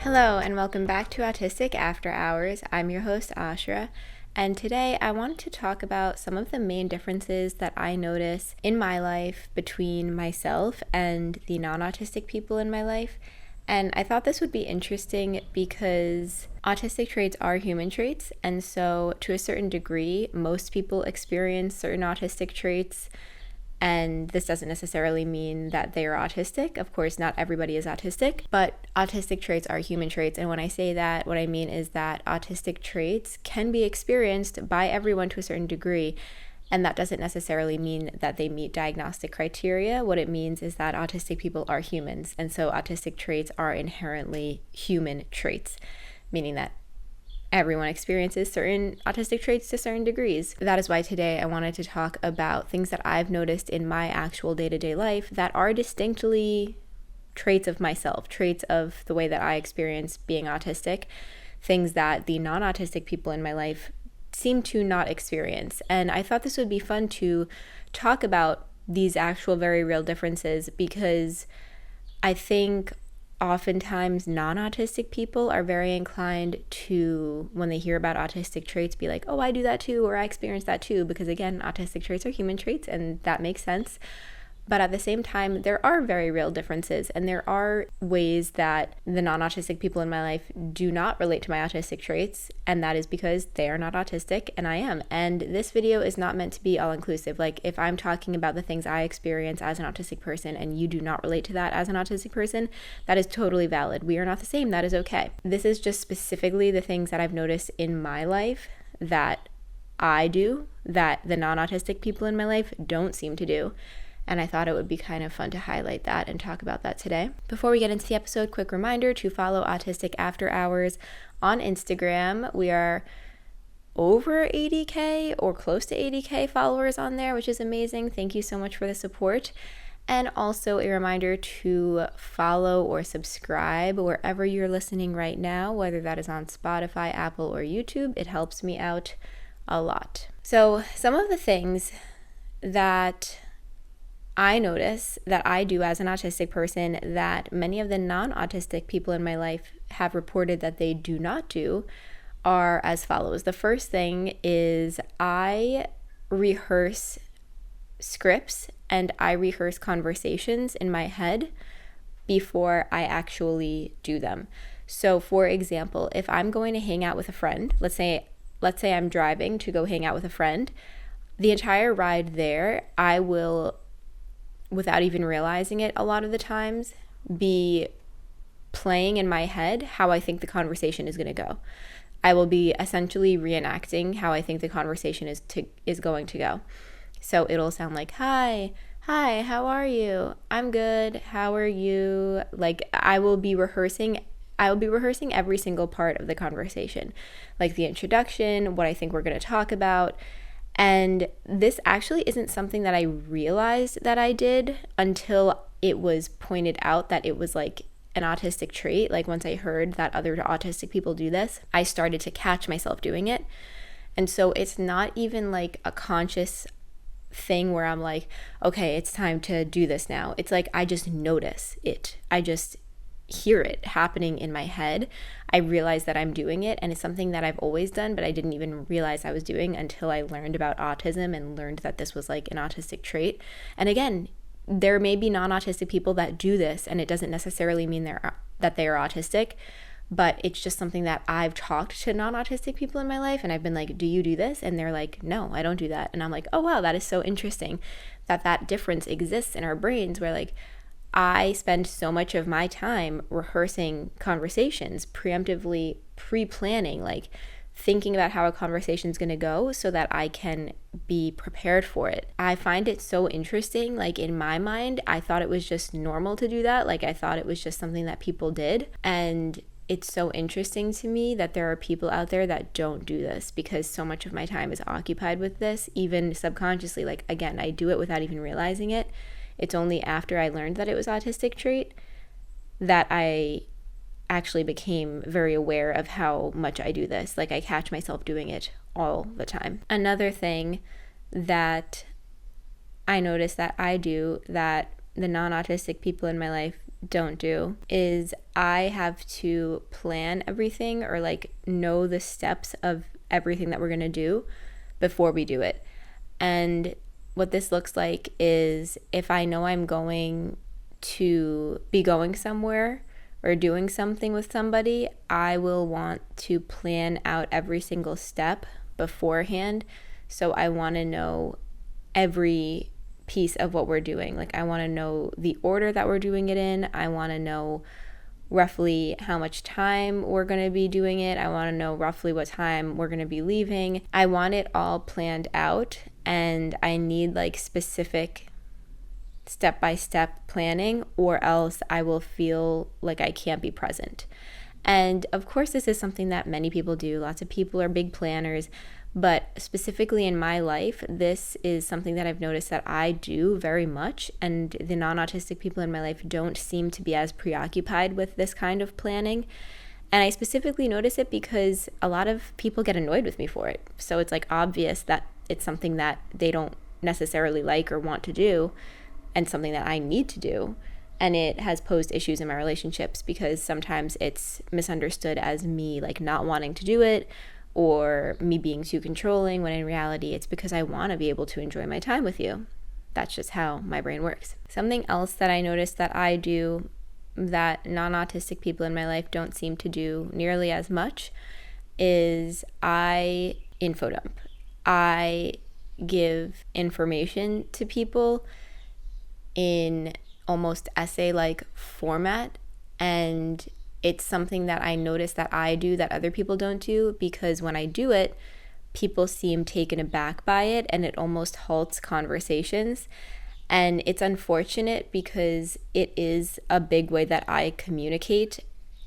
Hello and welcome back to Autistic After Hours. I'm your host Ashra, and today I wanted to talk about some of the main differences that I notice in my life between myself and the non-autistic people in my life. And I thought this would be interesting because autistic traits are human traits, and so to a certain degree, most people experience certain autistic traits. And this doesn't necessarily mean that they are autistic. Of course, not everybody is autistic, but autistic traits are human traits. And when I say that, what I mean is that autistic traits can be experienced by everyone to a certain degree. And that doesn't necessarily mean that they meet diagnostic criteria. What it means is that autistic people are humans. And so autistic traits are inherently human traits, meaning that everyone experiences certain autistic traits to certain degrees. That is why today I wanted to talk about things that I've noticed in my actual day-to-day life that are distinctly traits of myself, traits of the way that I experience being autistic, things that the non-autistic people in my life seem to not experience. And I thought this would be fun to talk about these actual very real differences because I think oftentimes non-autistic people are very inclined to, when they hear about autistic traits, be like, oh, I do that too, or I experience that too, because again, autistic traits are human traits and that makes sense. But at the same time, there are very real differences, and there are ways that the non-autistic people in my life do not relate to my autistic traits, and that is because they are not autistic and I am. And this video is not meant to be all-inclusive. Like, if I'm talking about the things I experience as an autistic person and you do not relate to that as an autistic person, that is totally valid. We are not the same. That is okay. This is just specifically the things that I've noticed in my life that I do, that the non-autistic people in my life don't seem to do. And I thought it would be kind of fun to highlight that and talk about that today. Before we get into the episode, quick reminder to follow Autistic After Hours on Instagram. We are over 80K or close to 80K followers on there, which is amazing. Thank you so much for the support. And also a reminder to follow or subscribe wherever you're listening right now, whether that is on Spotify, Apple, or YouTube. It helps me out a lot. So some of the things that I notice that I do as an autistic person that many of the non-autistic people in my life have reported that they do not do are as follows. The first thing is I rehearse scripts and I rehearse conversations in my head before I actually do them. So for example, if I'm going to hang out with a friend, let's say I'm driving to go hang out with a friend, the entire ride there, I will, without even realizing it a lot of the times, be playing in my head how I think the conversation is going to go. I will be essentially reenacting how I think the conversation is going to go. So it'll sound like, hi, how are you? I'm good. How are you? Like I will be rehearsing every single part of the conversation, like the introduction, what I think we're going to talk about. And this actually isn't something that I realized that I did until it was pointed out that it was like an autistic trait. Like once I heard that other autistic people do this, I started to catch myself doing it. And so it's not even like a conscious thing where I'm like, okay, it's time to do this now. It's like I just notice it. I just hear it happening in my head. I realize that I'm doing it, and it's something that I've always done, but I didn't even realize I was doing until I learned about autism and learned that this was like an autistic trait. And again, there may be non-autistic people that do this, and it doesn't necessarily mean that they are autistic, but it's just something that I've talked to non-autistic people in my life, and I've been like, do you do this? And they're like, no, I don't do that. And I'm like, oh wow, that is so interesting that difference exists in our brains, where like I spend so much of my time rehearsing conversations, preemptively pre-planning, like thinking about how a conversation is going to go so that I can be prepared for it. I find it so interesting. Like in my mind, I thought it was just normal to do that. Like I thought it was just something that people did. And it's so interesting to me that there are people out there that don't do this, because so much of my time is occupied with this, even subconsciously. Like again, I do it without even realizing it. It's only after I learned that it was autistic trait that I actually became very aware of how much I do this. Like I catch myself doing it all the time. Another thing that I notice that I do that the non-autistic people in my life don't do is I have to plan everything or like know the steps of everything that we're going to do before we do it. And what this looks like is if I know I'm going to be going somewhere or doing something with somebody, I will want to plan out every single step beforehand. So I want to know every piece of what we're doing. Like I want to know the order that we're doing it in. I want to know roughly how much time we're going to be doing it. I want to know roughly what time we're going to be leaving. I want it all planned out, and I need like specific step-by-step planning, or else I will feel like I can't be present. And of course, this is something that many people do. Lots of people are big planners, but specifically in my life, this is something that I've noticed that I do very much, and the non-autistic people in my life don't seem to be as preoccupied with this kind of planning. And I specifically notice it because a lot of people get annoyed with me for it. So it's like obvious that it's something that they don't necessarily like or want to do, and something that I need to do. And it has posed issues in my relationships because sometimes it's misunderstood as me like not wanting to do it, or me being too controlling, when in reality it's because I want to be able to enjoy my time with you. That's just how my brain works. Something else that I noticed that I do that non-autistic people in my life don't seem to do nearly as much is I info dump. I give information to people in almost essay-like format, and it's something that I notice that I do that other people don't do, because when I do it, people seem taken aback by it and it almost halts conversations. And it's unfortunate because it is a big way that I communicate,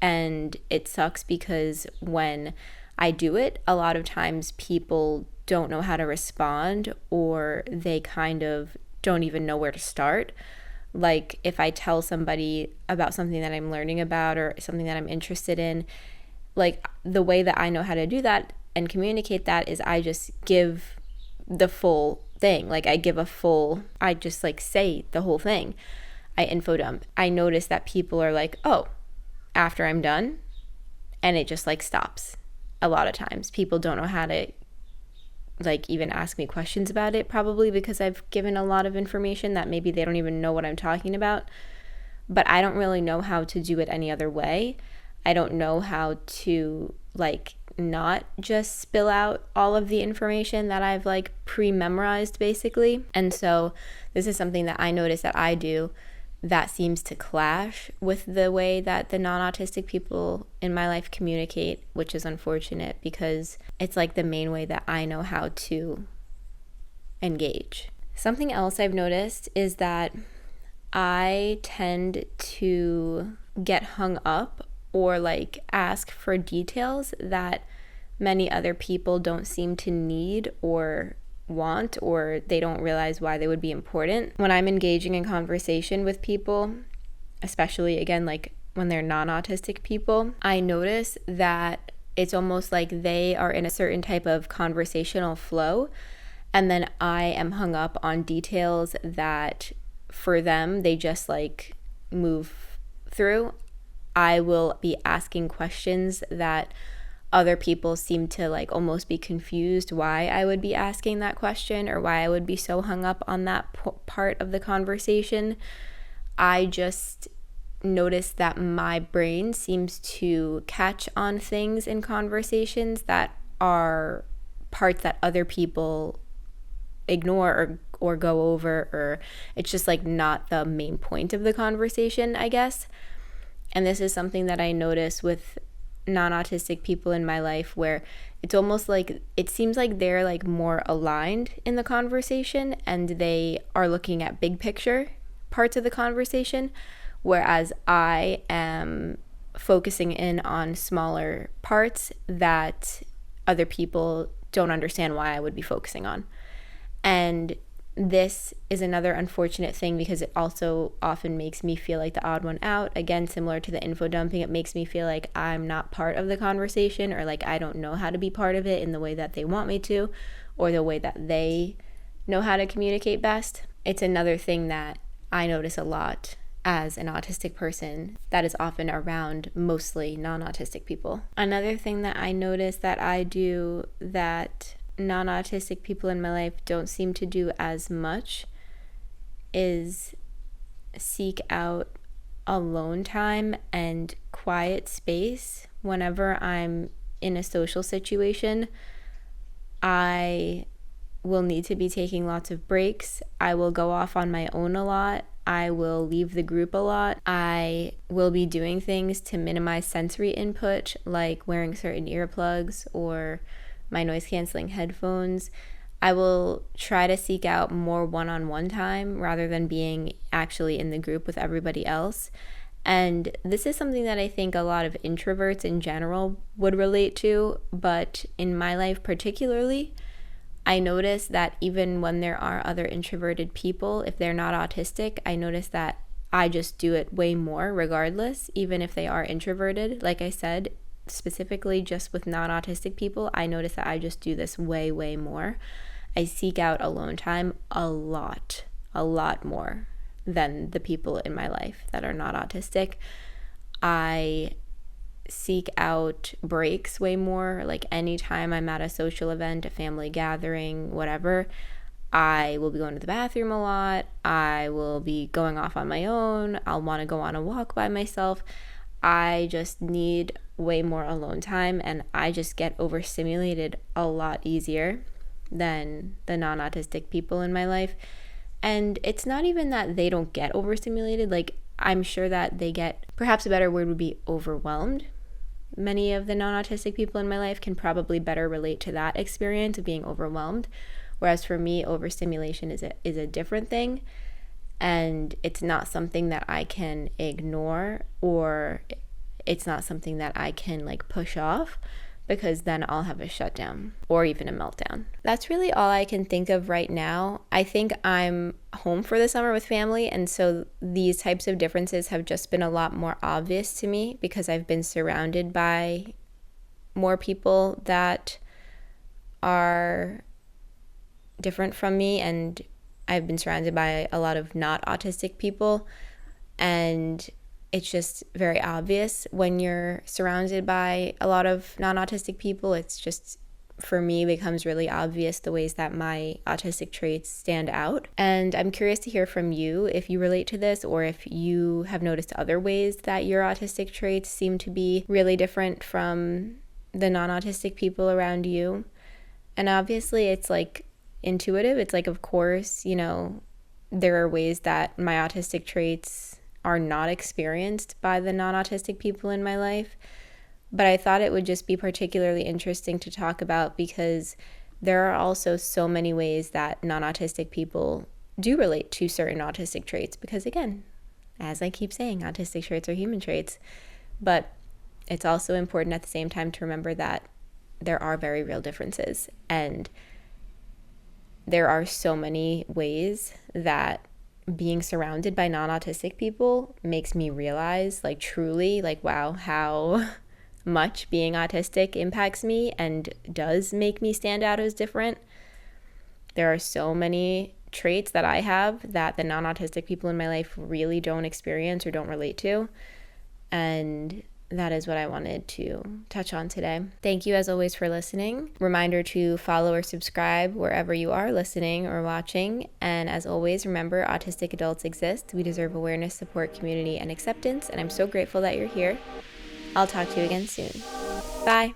and it sucks because when I do it, a lot of times people don't know how to respond, or they kind of don't even know where to start. Like if I tell somebody about something that I'm learning about or something that I'm interested in, like the way that I know how to do that and communicate that is I just give the full thing. Like I just like say the whole thing. I info dump. I notice that people are like, oh, after I'm done, and it just like stops. A lot of times people don't know how to like even ask me questions about it, probably because I've given a lot of information that maybe they don't even know what I'm talking about. But I don't really know how to do it any other way. I don't know how to like not just spill out all of the information that I've like pre-memorized basically. And so this is something that I notice that I do that seems to clash with the way that the non-autistic people in my life communicate, which is unfortunate because it's like the main way that I know how to engage. Something else I've noticed is that I tend to get hung up or like ask for details that many other people don't seem to need or want, or they don't realize why they would be important. When I'm engaging in conversation with people, especially again like when they're non-autistic people, I notice that it's almost like they are in a certain type of conversational flow, and then I am hung up on details that for them they just like move through. I will be asking questions that other people seem to like almost be confused why I would be asking that question or why I would be so hung up on that part of the conversation. I just noticed that my brain seems to catch on things in conversations that are parts that other people ignore or go over, or it's just like not the main point of the conversation, I guess. And this is something that I notice with non-autistic people in my life, where it's almost like it seems like they're like more aligned in the conversation and they are looking at big picture parts of the conversation, whereas I am focusing in on smaller parts that other people don't understand why I would be focusing on. And this is another unfortunate thing because it also often makes me feel like the odd one out. Again, similar to the info dumping, it makes me feel like I'm not part of the conversation, or like I don't know how to be part of it in the way that they want me to, or the way that they know how to communicate best. It's another thing that I notice a lot as an autistic person that is often around mostly non-autistic people. Another thing that I notice that I do that non-autistic people in my life don't seem to do as much is seek out alone time and quiet space. Whenever I'm in a social situation, I will need to be taking lots of breaks. I will go off on my own a lot. I will leave the group a lot. I will be doing things to minimize sensory input, like wearing certain earplugs or my noise canceling headphones. I will try to seek out more one-on-one time rather than being actually in the group with everybody else. And this is something that I think a lot of introverts in general would relate to, but in my life particularly, I notice that even when there are other introverted people, if they're not autistic, I notice that I just do it way more regardless, even if they are introverted. Like I said, specifically just with non-autistic people, I notice that I just do this way, way more. I seek out alone time a lot more than the people in my life that are not autistic. I seek out breaks way more. Like anytime I'm at a social event, a family gathering, whatever, I will be going to the bathroom a lot. I will be going off on my own. I'll want to go on a walk by myself. I just need way more alone time, and I just get overstimulated a lot easier than the non-autistic people in my life. And it's not even that they don't get overstimulated. Like, I'm sure that they get, perhaps a better word would be overwhelmed. Many of the non-autistic people in my life can probably better relate to that experience of being overwhelmed. Whereas for me, overstimulation is a different thing. And it's not something that I can ignore, or it's not something that I can like push off, because then I'll have a shutdown or even a meltdown. That's really all I can think of right now. I think I'm home for the summer with family, and so these types of differences have just been a lot more obvious to me because I've been surrounded by more people that are different from me, and I've been surrounded by a lot of not autistic people, and it's just very obvious when you're surrounded by a lot of non-autistic people. It's just, for me, becomes really obvious the ways that my autistic traits stand out. And I'm curious to hear from you if you relate to this, or if you have noticed other ways that your autistic traits seem to be really different from the non-autistic people around you. And obviously it's like intuitive. It's like, of course, you know, there are ways that my autistic traits are not experienced by the non-autistic people in my life. But I thought it would just be particularly interesting to talk about because there are also so many ways that non-autistic people do relate to certain autistic traits. Because again, as I keep saying, autistic traits are human traits. But it's also important at the same time to remember that there are very real differences. And there are so many ways that being surrounded by non-autistic people makes me realize, like, truly, like, wow, how much being autistic impacts me and does make me stand out as different. There are so many traits that I have that the non-autistic people in my life really don't experience or don't relate to. And that is what I wanted to touch on today. Thank you as always for listening. Reminder to follow or subscribe wherever you are listening or watching. And as always, remember, autistic adults exist. We deserve awareness, support, community, and acceptance. And I'm so grateful that you're here. I'll talk to you again soon. Bye.